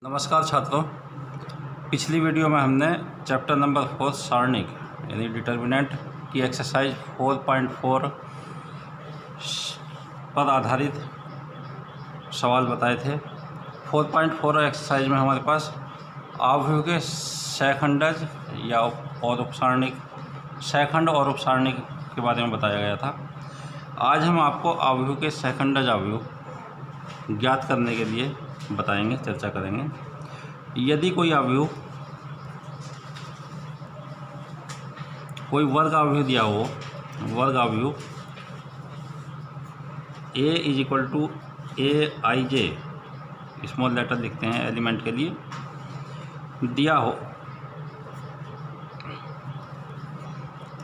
नमस्कार छात्रों, पिछली वीडियो में हमने चैप्टर नंबर 4 सारणिक यानी डिटर्मिनेंट की एक्सरसाइज 4.4 पर आधारित सवाल बताए थे। 4.4 एक्सरसाइज में हमारे पास आव्यूह के सैखंडज या और उपसारणिक सैखंड और उपसारणिक के बारे में बताया गया था। आज हम आपको आव्यूह के सैखंडज आव्यूह ज्ञात करने के लिए बताएंगे, चर्चा करेंगे। यदि कोई आव्यूह कोई वर्ग आव्यूह दिया हो, वर्ग आव्यूह a = aij, स्मॉल लेटर लिखते हैं एलिमेंट के लिए, दिया हो,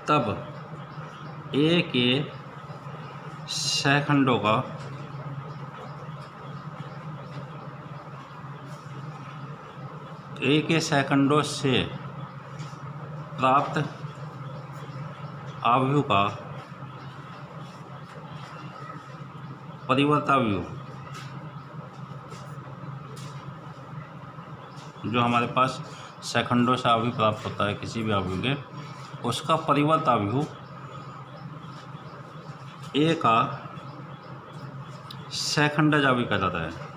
तब a के सैखंडों का a के सैखंडों से प्राप्त आव्यूह का परिवर्ताव्यूह, जो हमारे पास सैखंडों से आव्यूह प्राप्त होता है किसी भी आव्यूह के, उसका परिवर्ताव्यूह a का सैखंडज आव्यूह कहलाता है।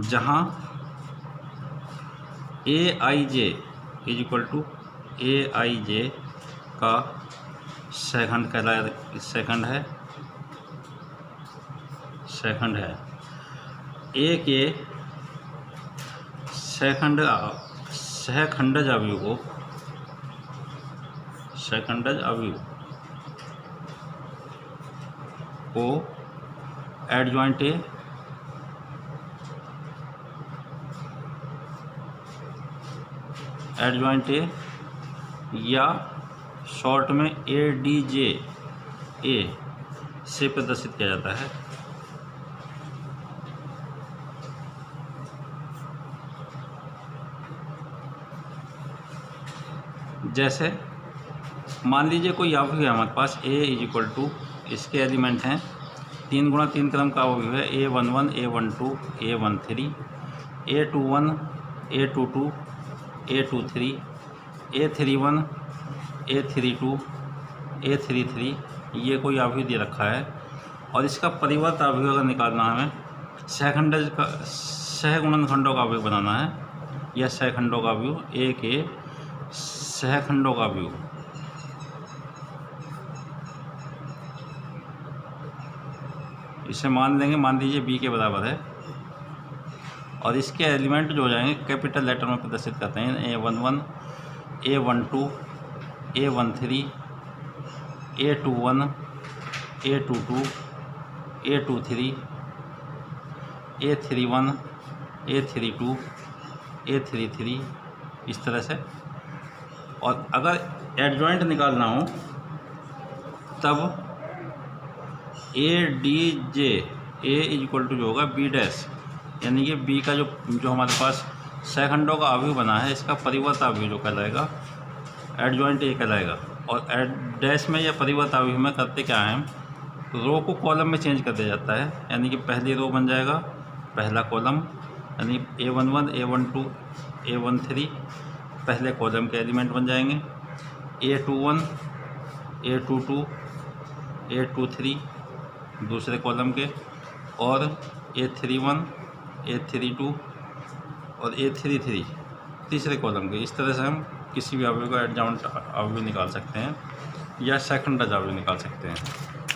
जहाँ aij = aij का सैखंड है, a के सैखंडज आव्यूह को एडजॉइंट a या शॉर्ट में adj से प्रदर्शित किया जाता है। जैसे मान लीजिए कोई आव्यूह है हमारे पास a = इसके एलिमेंट हैं 3 × 3 क्रम का आव्यूह है a11 a12 a13 a21 a22 a23 a31 a32 a33, ये कोई आव्यूह दे रखा है और इसका परिवर्त आव्यूह अगर निकालना है हमें, सैखंडज का सहगुणनखंडों का आव्यूह बनाना है या सैखंडों का आव्यूह, a के सैखंडों का आव्यूह, इसे मान लीजिए b के बराबर है और इसके एलिमेंट जो हो जाएंगे कैपिटल लेटर में प्रदर्शित करते हैं a11 a12 a13 a21 a22 a23 a31 a32 a33, इस तरह से। और अगर एडजॉइंट निकालना हो तब adj a = जो होगा b डैश, यानी कि b का जो हमारे पास सैखंडों का आव्यूह बना है, इसका परिवर्त आव्यूह जो कहलाएगा एडजॉइंट a कहलाएगा। और डैश में या परिवर्त आव्यूह में करते क्या है, रो को कॉलम में चेंज कर दिया जाता है, यानी कि पहली रो बन जाएगा पहला कॉलम, यानी a11 a12 a13 पहले कॉलम के एलिमेंट बन जाएंगे, a21 a22 a23 दूसरे कॉलम के, और a31 a32 और a33 तीसरे कॉलम के। इस तरह से हम किसी भी आव्यूह का एडजॉइंट आव्यूह निकाल सकते हैं या सैखंडज आव्यूह निकाल सकते हैं।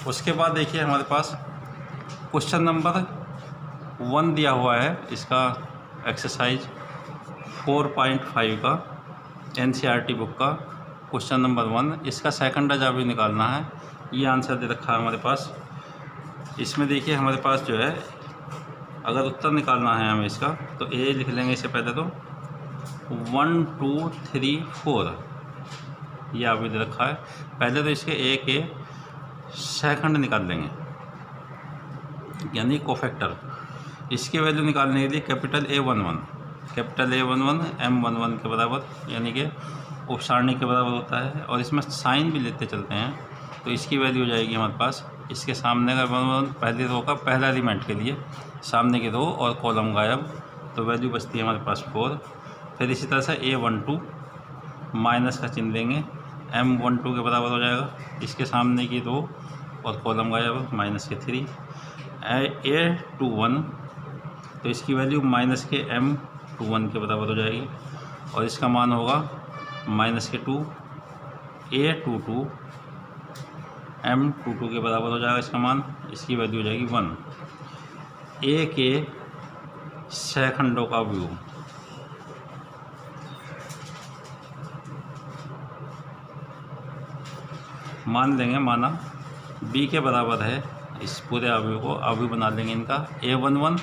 उसके बाद देखिए हमारे पास क्वेश्चन नंबर 1 दिया हुआ है, इसका एक्सरसाइज 4.5 का NCERT बुक का क्वेश्चन नंबर 1, इसका सैखंडज आव्यूह निकालना है। ये आंसर दे रखा है हमारे पास। इसमें देखिए हमारे पास जो है, अगर उत्तर निकालना है हमें इसका, तो a लिख लेंगे इससे पहले, तो 1 2 3 4 ये आव्यूह दे रखा है। पहले तो इसके a के सैखंड निकाल लेंगे, यानी कोफैक्टर। इसकी वैल्यू निकालने के लिए capital A11 capital A11 M11 के बराबर, यानी कि उप सारणी के बराबर होता है। और इसमें साइन भी लेते चलते हैं, तो इसकी वैल्यू हो जाएगी हमारे पास इसके सामने का 11 पहली रो का पहला एलिमेंट के लिए, सामने की रो और कॉलम गायब, तो वैल्यू बचती है हमारे पास 4। फिर इसी तरह से A12 माइनस का चिन्ह देंगे, M12 के बराबर हो जाएगा, इसके सामने की रो और कॉलम गायब, माइनस के 3। A21 तो इसकी वैल्यू माइनस के M21 के बराबर हो जाएगी और इसका मान होगा माइनस के 2। A22 M22 के बराबर हो जाएगा इसका मान, इसकी वैल्यू हो जाएगी 1। A के सहखंडों का व्यू, मान लेंगे, माना B के बराबर है, इस पूरे अवयव को अवयव बना लेंगे इनका। A11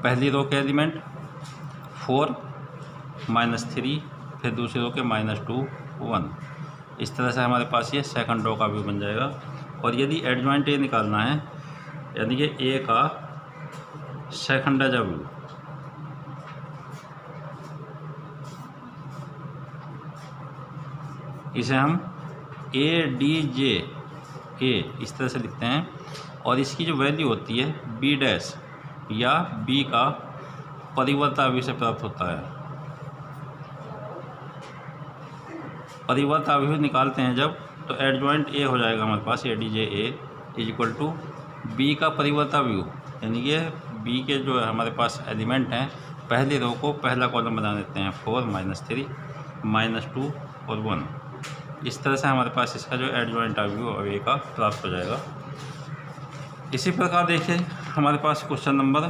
पहली रो के एलिमेंट 4 माइनस 3, फिर दूसरी रो के -2 1। इस तरह से हमारे पास ये सेकंड रो का व्यू बन जाएगा। और यदि एडजॉइंट ए निकालना है, यानी कि ए का सेकंडा व्यू, इसे हम ADJ A इस तरह से लिखते हैं। और इसकी जो वैल्यू होती है B' या B का परिवर्त अवयव से प्राप्त होता है। परिवर्त अवयव निकालते हैं जब, तो एडजॉइंट ए हो जाएगा हमारे पास ADJ A equal to B का परिवर्त अवयव, यानी कि B के जो हमारे पास एलिमेंट हैं, पहली रो को पहला कॉलम बना देते हैं, 4 -3 -2 और 1। इस तरह से हमारे पास इसका जो एडजॉइंट अवयव ए का प्राप्त हो जाएगा। इसी प्रकार देखिए हमारे पास क्वेश्चन नंबर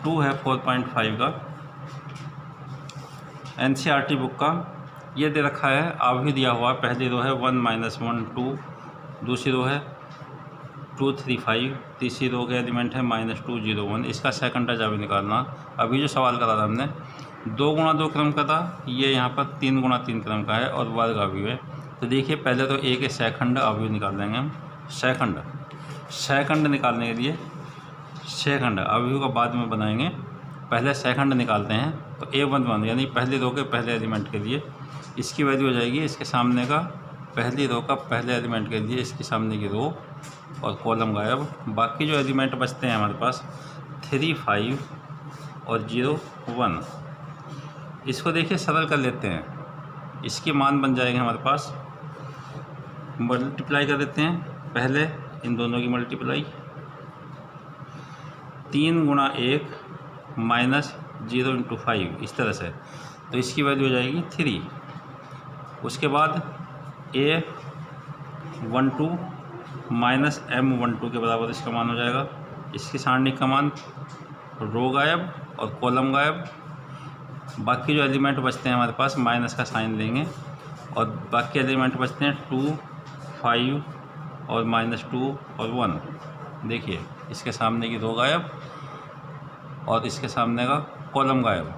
2 है 4.5 का, NCERT बुक का। ये दे रखा है, अवयव दिया हुआ, पहली रो है 1 -1 2, दूसरी रो है 2 3 5, तीसरी रो के एलिमेंट है -2 0 1। इसका सेकंड अवयव निकालना। अभी जो सवाल करा था हमने 2 गुणा 2 क्रम का था, ये यहाँ पर 3 गुणा 3 क्रम का है और वर्ग अवयव है। तो देखिए पहले तो ए के सेकंड अवयव निकाल लेंगे हम। सेकंड निकालने के लिए सेकंड अवयव का बाद में बनाएंगे, पहले सेकंड निकालते हैं। तो A11 यानी पहली रो के पहले एलिमेंट के लिए इसकी वैल्यू हो जाएगी इसके सामने का पहली रो का पहले एलिमेंट के लिए इसके सामने की रो और कॉलम गायब। बाकी जो एलिमेंट बचते हैं हमारे पास 3 5 और 0 1। इसको देखिए सरल कर लेते हैं, इसके मान बन जाएंगे हमारे पास, मल्टीप्लाई कर देते हैं, पहले इन दोनों की मल्टीप्लाई 3 गुणा 1 -0 × 5 इस तरह से, तो इसकी वैल्यू हो जाएगी 3। उसके बाद A12 -M12 के बराबर इसका मान हो जाएगा। इसकी सारणी का मान रो गायब और कॉलम गायब। बाकी जो एलिमेंट बचते हैं हमारे पास माइनस का साइन लेंगे और बाकी एलिमेंट बचते हैं 2 5 और -2 और 1। देखिए इसके सामने की रो गायब और इसके सामने का कॉलम गायब।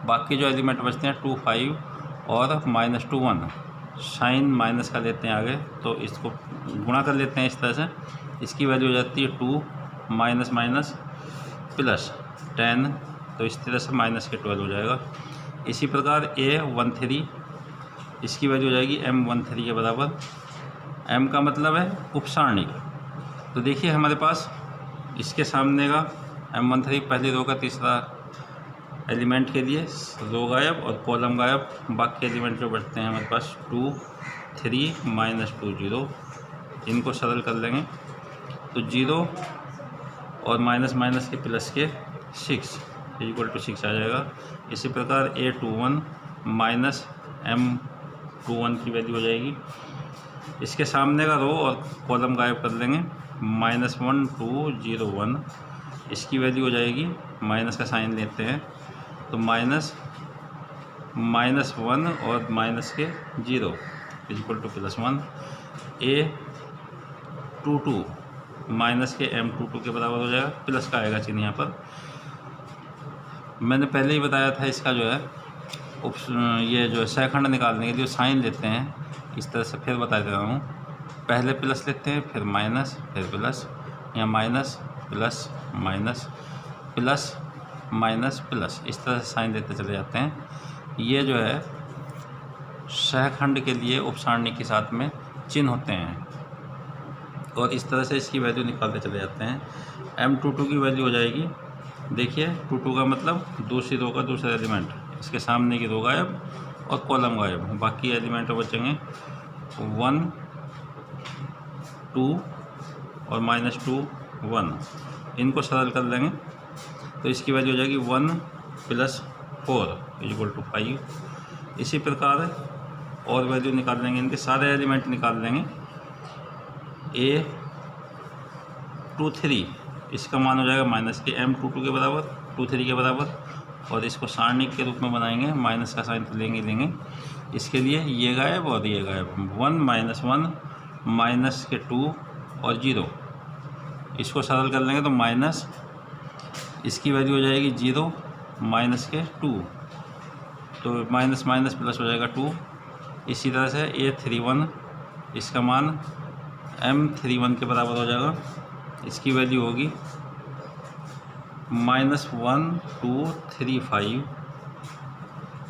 बाकी जो एलिमेंट बचते हैं 2 5 और -2 1। साइन माइनस का लेते हैं आगे, तो इसको गुणा कर लेते हैं इस तरह से। इसकी वैल्यू हो जाती है 2 -+ 10, तो इस तरह से -12 हो जाएगा। इसी प्रकार A13 इसकी वैल्यू हो जाएगी M13 के बराबर। M का मतलब है उपसारणी। तो देखिए हमारे पास इसके सामने का M13 पहली रो का तीसरा एलिमेंट के लिए रो गायब और कॉलम गायब। बाकी एलिमेंट जो बचते हैं हमारे पास 2 3 -2 0। इनको सरल कर लेंगे तो 0 और माइनस के प्लस के 6 = 6 आ जाएगा। इसी प्रकार A21 -M21 की वैल्यू हो जाएगी। इसके सामने का रो और कॉलम गायब कर लेंगे, -1 2 0 1। इसकी वैल्यू हो जाएगी, माइनस का साइन लेते हैं तो -1 और माइनस के 0 = +1। A22 माइनस के M22 के बराबर हो जाएगा, प्लस का आएगा चिन्ह यहाँ पर। मैंने पहले ही बताया था इसका जो है ये जो सेकंड निकालने के लिए साइन लेते हैं इस तरह से। फिर बता दे रहा हूँ, पहले प्लस लेते हैं, फिर माइनस, फिर प्लस, या minus plus minus plus minus plus, इस तरह से साइन देते चले जाते हैं। ये जो है सहखंड के लिए उपसारणी के साथ में चिन्ह होते हैं और इस तरह से इसकी वैल्यू निकालते चले जाते हैं। M22 की वैल्यू हो जाएगी, देखिए 22 का मतलब दूसरी रो का दूसरा एलिमेंट, इसके सामने की रो गायब और कॉलम गायब, बाकी एलिमेंट बचेंगे 1 2 और -2 1। इनको सरल कर लेंगे तो इसकी वैल्यू हो जाएगी 1 + 4 = 5। इसी प्रकार और वैल्यू निकाल लेंगे, इनके सारे एलिमेंट निकाल लेंगे। A23 इसका मान हो जाएगा माइनस के M22 के बराबर, 23 के बराबर, और इसको सारणिक के रूप में बनाएंगे, माइनस का साइन तो लेंगे। इसके लिए ये गायब और ये गायब, 1 - 1 माइनस के 2 और 0, इसको सरल कर लेंगे तो माइनस, इसकी वैल्यू हो जाएगी 0 माइनस के 2, तो माइनस माइनस प्लस हो जाएगा 2। इसी तरह से A31 इसका मान M31 के बराबर हो जाएगा, इसकी वैल्यू होगी -1 2 3 5,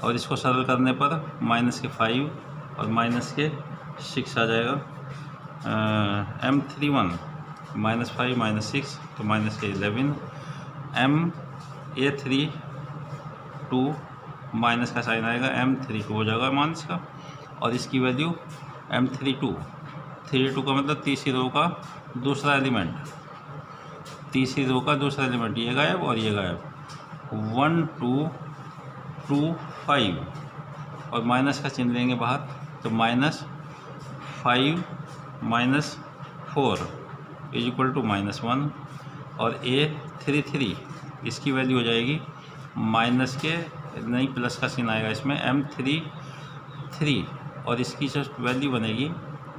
और इसको सरल करने पर माइनस के 5 और माइनस के 6 आ जाएगा। M31 -5 - 6 तो माइनस के 11, A32 माइनस का साइन आएगा, M32 हो जाएगा माइनस का, और इसकी वैल्यू M32 का मतलब तीसरी रो का दूसरा एलिमेंट, तीसरी रो का दूसरा एलिमेंट, ये गायब और ये गायब, 1 2 2 5, और माइनस का चिन्ह लेंगे बाहर तो -5 - 4 = -1, और A33 इसकी वैल्यू हो जाएगी माइनस के नहीं प्लस का चिन्ह आएगा इसमें, M33, और इसकी जो वैल्यू बनेगी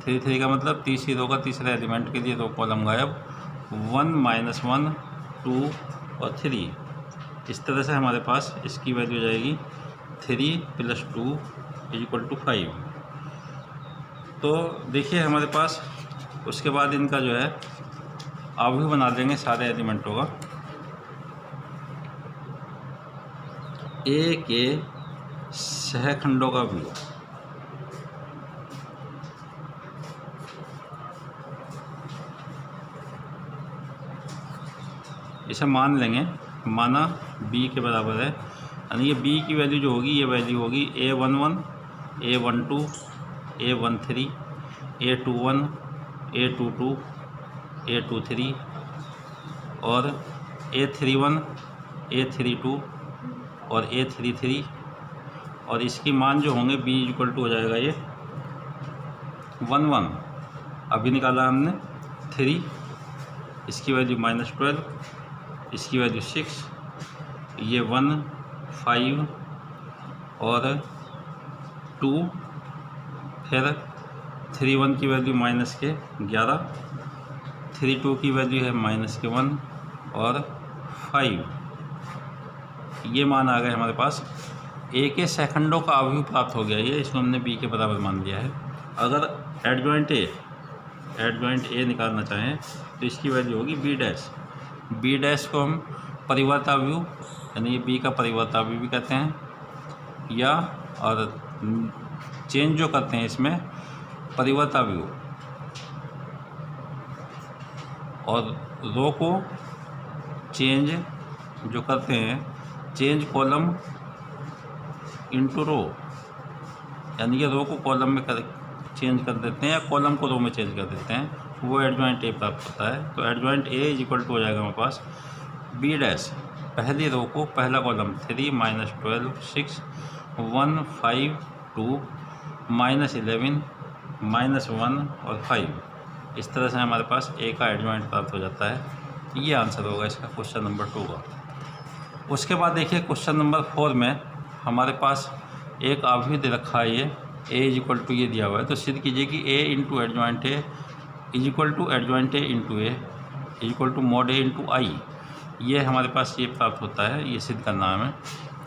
33 का मतलब तीसरी रो का तीसरा एलिमेंट के लिए दो कॉलम गायब, 1 - 1 2 और 3। इस तरह से हमारे पास इसकी वैल्यू हो जाएगी 3 + 2 = 5। तो देखिए हमारे पास उसके बाद इनका जो है अवयव बना देंगे सारे एलिमेंटों का। A के सहखंडों का अवयव, इसे मान लेंगे, माना B के बराबर है, यानी ये B की वैल्यू जो होगी, ये वैल्यू होगी A11 A12 A13 A21 A22 A23 और A31 A32 और A33, और इसकी मान जो होंगे B = हो जाएगा ये 1 1, अभी निकाला हमने 3, इसकी वैल्यू -12, इसकी वैल्यू 6, ये 1 5 और 2, फिर 3 1 की वैल्यू -11, 3 2 की वैल्यू है -1 और 5। ये मान आ गए हमारे पास। A के सहखंडों का अवयव प्राप्त हो गया, ये इसको हमने B के बराबर मान लिया है। अगर एडजॉइंट A निकालना चाहें तो इसकी वैल्यू होगी B' को हम परिवर्त अवयव, यानी ये B का परिवर्त अवयव भी कहते हैं, या और चेंज जो करते हैं इसमें परिवर्त अवयव, और रो को चेंज जो करते हैं, चेंज कॉलम इनटू रो, यानी कि रो को कॉलम में चेंज कर देते हैं या कॉलम को रो में चेंज कर देते हैं, वो एडजॉइंट A प्राप्त होता है। तो एडजॉइंट A = हो जाएगा हमारे पास B', पहली रो को पहला कॉलम 3 - 12 6 1 5 2 -11 -1 और 5। इस तरह से हमारे पास A का एडजॉइंट प्राप्त हो जाता है। ये आंसर होगा इसका क्वेश्चन नंबर 2 का। उसके बाद देखिए क्वेश्चन नंबर 4 में हमारे पास एक अवयव दे रखा है, ये A = ये दिया हुआ है, तो सिद्ध कीजिए कि A × adjoint A = adjoint A × A = mod A × I। ये हमारे पास ये प्राप्त होता है, ये सिद्ध करना है हमें।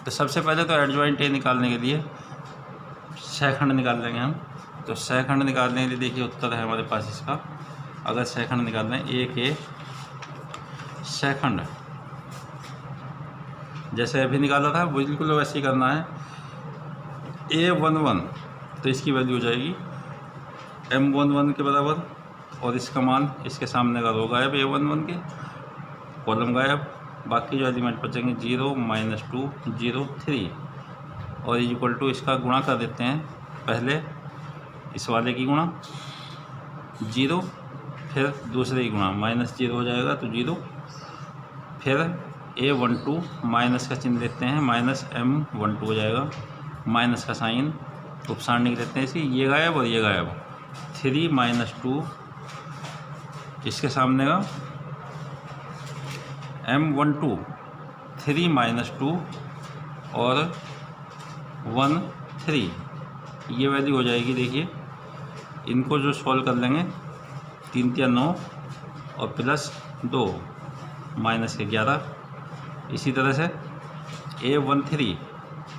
तो सबसे पहले तो एडजॉइंट A निकालने के लिए सहखंड निकाल लेंगे हम। तो सहखंड निकालने के लिए देखिए उत्तर है हमारे पास इसका, अगर सहखंड निकालना है A के सहखंड, जैसे अभी निकाला था बिल्कुल वैसे ही करना है। A11 तो इसकी वैल्यू हो जाएगी M11 के बराबर, और इसका मान इसके सामने का रो गायब A11 के, कॉलम गायब, बाकी जो एलिमेंट बचेंगे 0 -2 0 3, और इक्वल टू इसका गुणा कर देते हैं। पहले इस वाले की गुणा 0, फिर दूसरे की गुणा -0 हो जाएगा तो 0, फिर A12 माइनस का चिन्ह देते हैं, -M12 हो जाएगा, माइनस का साइन उपसार लिख देते हैं इसी, ये गायब और ये गायब, 3 -2 इसके सामने का M12 3 -2 और 1 3, ये वैल्यू हो जाएगी। देखिए इनको जो सॉल्व कर लेंगे 3 3 9 और +2 -11, इसी तरह से A13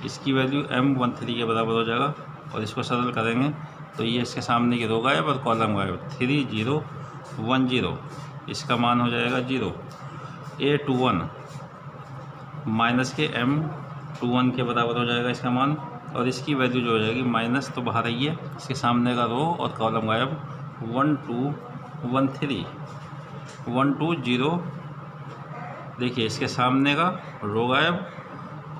इसकी वैल्यू M13 के बराबर हो जाएगा, और इसको सरल करेंगे तो ये इसके सामने की रो गायब और कॉलम गायब, 3 0 1 0, इसका मान हो जाएगा 0। A21 माइनस के M21 के बराबर हो जाएगा इसका मान, और इसकी वैल्यू जो हो जाएगी माइनस तो बाहर आई है, इसके सामने का रो और कॉलम गायब, 1 2 1 3 1 2 0, देखिए इसके सामने का रो गायब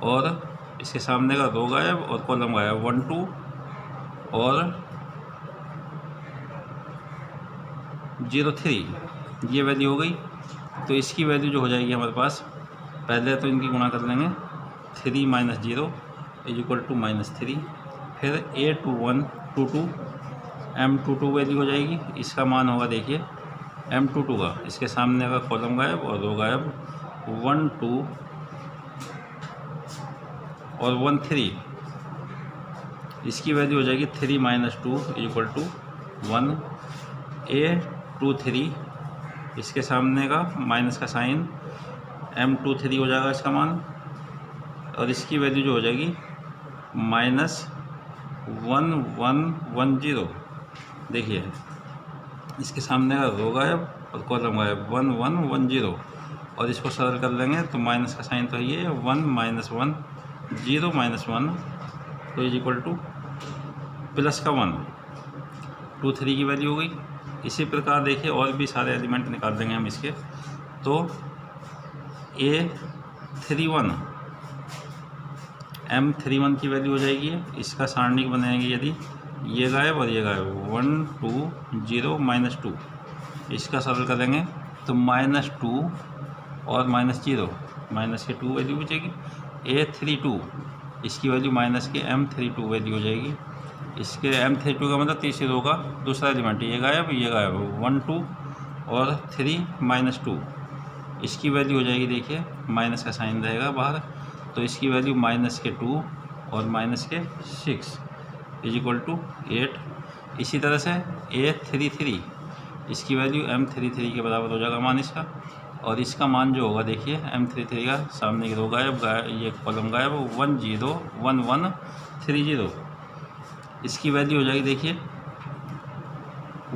और इसके सामने का रो गायब और कॉलम गायब, 1 2 और 0 3, ये वैल्यू हो गई। तो इसकी वैल्यू जो हो जाएगी हमारे पास, पहले तो इनकी गुणा कर लेंगे, 3 -0 = -3, फिर A21 22 M22 वैल्यू हो जाएगी, इसका मान होगा देखिए M22 का, इसके सामने का कॉलम गायब और रो गायब, 1 2 और 1 3, इसकी वैल्यू हो जाएगी 3 -2 = 1, A23 इसके सामने का माइनस का साइन, M23 हो जाएगा इसका मान, और इसकी वैल्यू जो हो जाएगी -1 1 1 0, देखिए इसके सामने का रो गायब और कॉलम गायब, 1 1 1 0, और इसको सरल कर लेंगे तो माइनस का साइन तो ये 1 -1 0 -1 तो = प्लस का 1, 2 3 की वैल्यू हो गई। इसी प्रकार देखिए और भी सारे एलिमेंट निकाल देंगे हम इसके, तो A31 M31 की वैल्यू हो जाएगी, इसका सारणिक बनाएंगे यदि, ये गायब और ये गायब, 1 2 0 -2, इसका सरल करेंगे तो -2 और -0, माइनस के 2 वैल्यू बचेगी। A32 इसकी वैल्यू माइनस के M32 वैल्यू हो जाएगी, इसके M32 का मतलब तीसरी रो का दूसरा एलिमेंट, ये गायब 1 2 और 3 -2, इसकी वैल्यू हो जाएगी देखिए माइनस का साइन रहेगा बाहर, तो इसकी वैल्यू -2 और -6 = 8। इसी तरह से A33 इसकी वैल्यू M33 के बराबर हो जाएगा मान इसका, और इसका मान जो होगा देखिए M33 का, सामने की रो गायब, ये कॉलम गायब, 1 0 1 1 3 0, इसकी वैल्यू हो जाएगी देखिए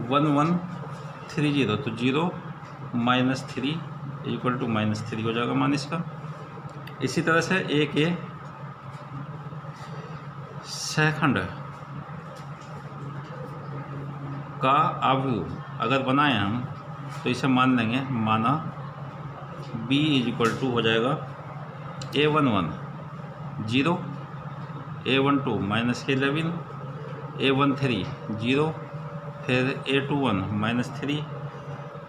1 1 3 0, तो 0 -3 = -3 हो जाएगा मान इसका। इसी तरह से A के सेकंड का अवयव अगर बनाएं हम तो इसे मान लेंगे, माना B = हो जाएगा A11 0 A12 -11 A13 0, फिर A21 -3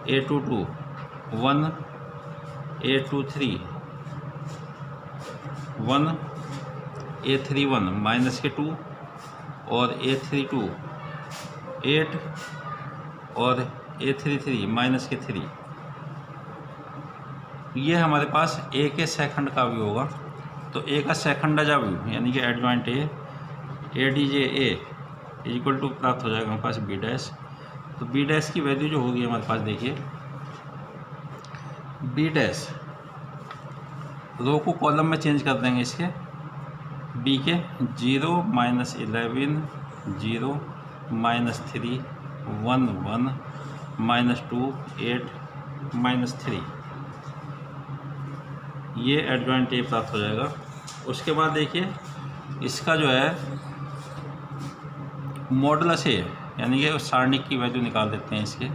A22 1 A23 1 A31 -2 और A32 8 और A33 -3, ये हमारे पास A के सेकंड का भी होगा। तो A का सेकंड अवयव यानी कि एडजॉइंट ADJ = प्राप्त हो जाएगा हमारे पास B'। तो B' की वैल्यू जो होगी हमारे पास देखिए, B' रो को कॉलम में चेंज कर देंगे इसके, B के 0 -11 0 -3 1 1 -2 8 -3, ये एडजॉइंट ए प्राप्त हो जाएगा। उसके बाद देखिए इसका जो है मॉडुलस ए, यानी कि सारणिक की वैल्यू निकाल देते हैं इसके।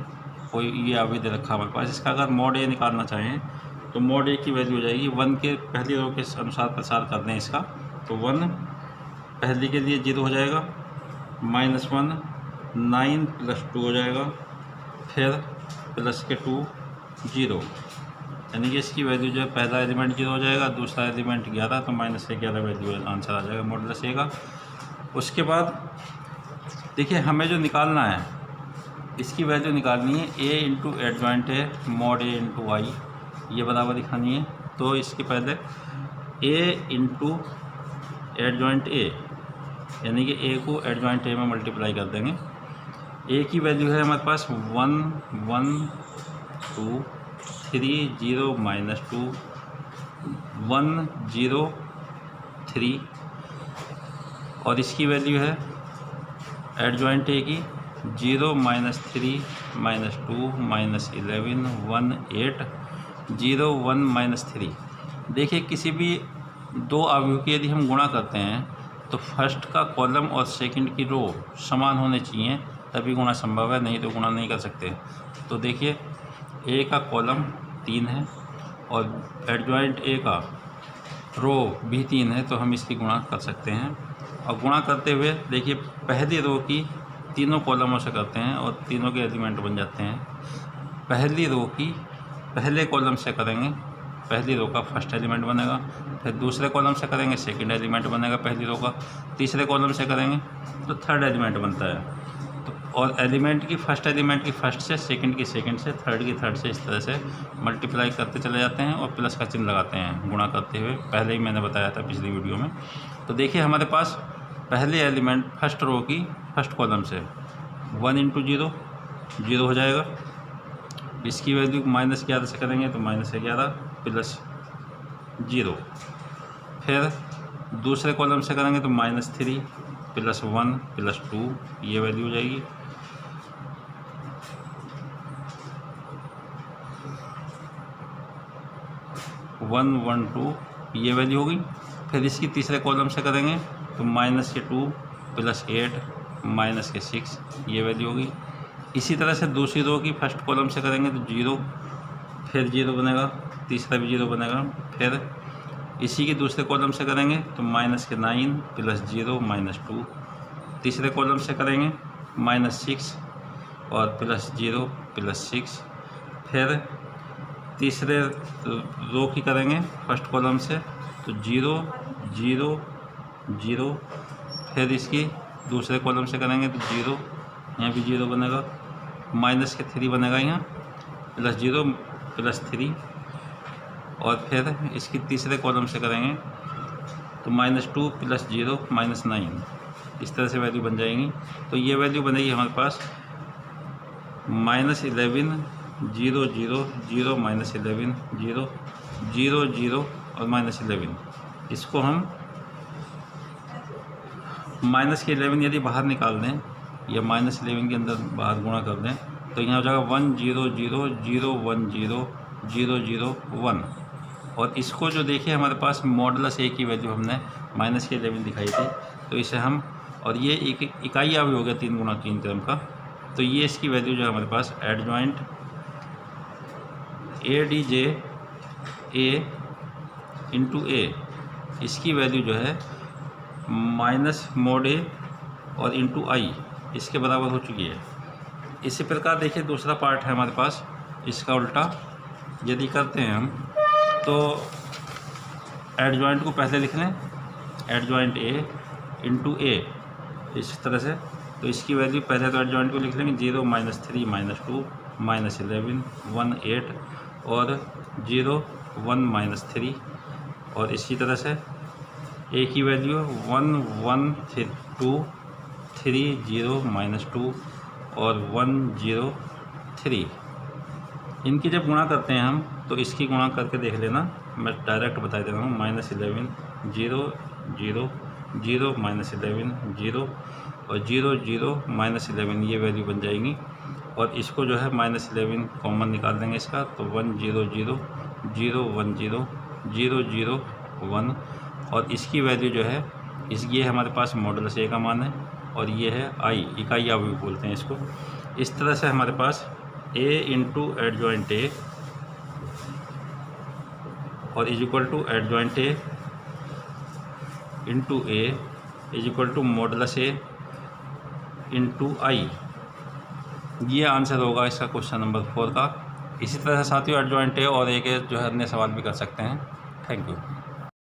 कोई ये अभी दे रखा हमारे पास, इसका अगर मॉड ए निकालना चाहें तो मॉड ए की वैल्यू हो जाएगी 1 के पहली रो के अनुसार प्रसार कर दें इसका, तो 1 पहली के लिए 0 हो जाएगा, -1 9 + 2 हो जाएगा, फिर प्लस के 2 0, यानी कि इसकी वैल्यू जो है पहला एलिमेंट 0 हो जाएगा, दूसरा एलिमेंट 11, तो -11 वैल्यू आंसर आ जाएगा मॉडुलस ए का। उसके बाद देखिए हमें जो निकालना है, इसकी वैल्यू निकालनी है a into adjoint A mod A into Y, ये बराबर दिखानी है। तो इसके पहले a इंटू एडजॉइंट ए, यानी कि a को एडजॉइंट ए में मल्टीप्लाई कर देंगे। a की वैल्यू है हमारे पास 1 1 2 3 0 -2 1 0 3, और इसकी वैल्यू है एडजॉइंट ए की 0 -3 -2 -11 1 8 0 1 -3। देखिए किसी भी दो अवयव की यदि हम गुणा करते हैं तो फर्स्ट का कॉलम और सेकंड की रो समान होने चाहिए, तभी गुणा संभव है, नहीं तो गुणा नहीं कर सकते। तो देखिए ए का कॉलम 3 है और एडजॉइंट ए का रो भी 3 है, तो हम इसकी गुणा कर सकते हैं। और गुणा करते हुए देखिए पहली रो की तीनों कॉलमों से करते हैं और तीनों के एलिमेंट बन जाते हैं। पहली रो की पहले कॉलम से करेंगे, पहली रो का फर्स्ट एलिमेंट बनेगा, फिर दूसरे कॉलम से करेंगे सेकंड एलिमेंट बनेगा पहली रो का, तीसरे कॉलम से करेंगे तो थर्ड एलिमेंट बनता है। तो और एलिमेंट की फर्स्ट एलिमेंट की फर्स्ट से, सेकंड की सेकंड से, थर्ड की थर्ड से, इस तरह से मल्टीप्लाई करते चले जाते हैं और प्लस का चिन्ह लगाते हैं गुणा करते हुए। पहले ही मैंने बताया था पिछली वीडियो में। तो देखिए हमारे पास पहले एलिमेंट फर्स्ट रो की फर्स्ट कॉलम से 1 इंटू 0 0 हो जाएगा, इसकी वैल्यू -11 से करेंगे तो -11 प्लस 0, फिर दूसरे कॉलम से करेंगे तो -3 प्लस 1 प्लस 2, ये वैल्यू हो जाएगी। वन 1 2 ये वैल्यू होगी। फिर इसकी तीसरे कॉलम से करेंगे तो -2 प्लस 8 -6, ये वैल्यू होगी। इसी तरह से दूसरी रो की फर्स्ट कॉलम से करेंगे तो 0, फिर 0 बनेगा, तीसरा भी 0 बनेगा। फिर इसी के दूसरे कॉलम से करेंगे तो -9 प्लस 0 -2, तीसरे कॉलम से करेंगे -6 और प्लस 0 प्लस 6, फिर तीसरे रो की करेंगे फर्स्ट कॉलम से तो 0 0 0, फिर इसकी दूसरे कॉलम से करेंगे तो 0, यहाँ भी 0 बनेगा, -3 बनेगा यहाँ, प्लस 0 प्लस 3, और फिर इसकी तीसरे कॉलम से करेंगे तो -2 प्लस 0 -9, इस तरह से वैल्यू बन जाएंगी। तो ये वैल्यू बनेगी हमारे पास -11 0 0 0 -11 0 0 0 और -11। इसको हम -11 यदि बाहर निकाल दें या -11 के अंदर बाहर गुणा कर दें तो यहाँ हो जाएगा 1 0 0 0 1 0 0 0 1। और इसको जो देखिए हमारे पास मॉडुलस ए की वैल्यू हमने -11 दिखाई थी, तो इसे हम, और ये एक इकाई अवयव हो गया 3 गुणा 3 क्रम का, तो ये इसकी वैल्यू जो है हमारे पास एडजॉइंट ADJ A इंटू ए, इसकी वैल्यू जो है -mod A और इंटू आई, इसके बराबर हो चुकी है। इसी प्रकार देखिए दूसरा पार्ट है हमारे पास, इसका उल्टा यदि करते हैं हम तो एडजॉइंट को पहले लिख लें, एडजॉइंट A इंटू ए, इस तरह से। तो इसकी वैल्यू पहले तो एडजॉइंट को लिख लेंगे 0 -3 -2 -11 1 8 और 0 1 -3, और इसी तरह से ए की वैल्यू 1 1 2 3 0 -2 और 1 0 3। इनकी जब गुणा करते हैं हम तो इसकी गुणा करके देख लेना, मैं डायरेक्ट बता दे रहा हूँ। -11 0 0 0 -11 0 और 0 0 -11, ये वैल्यू बन जाएंगी। और इसको जो है -11 कॉमन निकाल देंगे इसका, तो 1 0 0 0 1 0 0.001 और इसकी वैल्यू जो है ये हमारे पास मॉडुलस ए का मान है और ये है आई, इकाई अवयव बोलते हैं इसको। इस तरह से हमारे पास a इंटू एडजॉइंट ए और is equal to adjoint A into A is equal to modulus A into I, ये आंसर होगा इसका क्वेश्चन नंबर 4 का। इसी तरह से साथियों एडजॉइंट ए और ए के जो है अन्य सवाल भी कर सकते हैं। Thank you.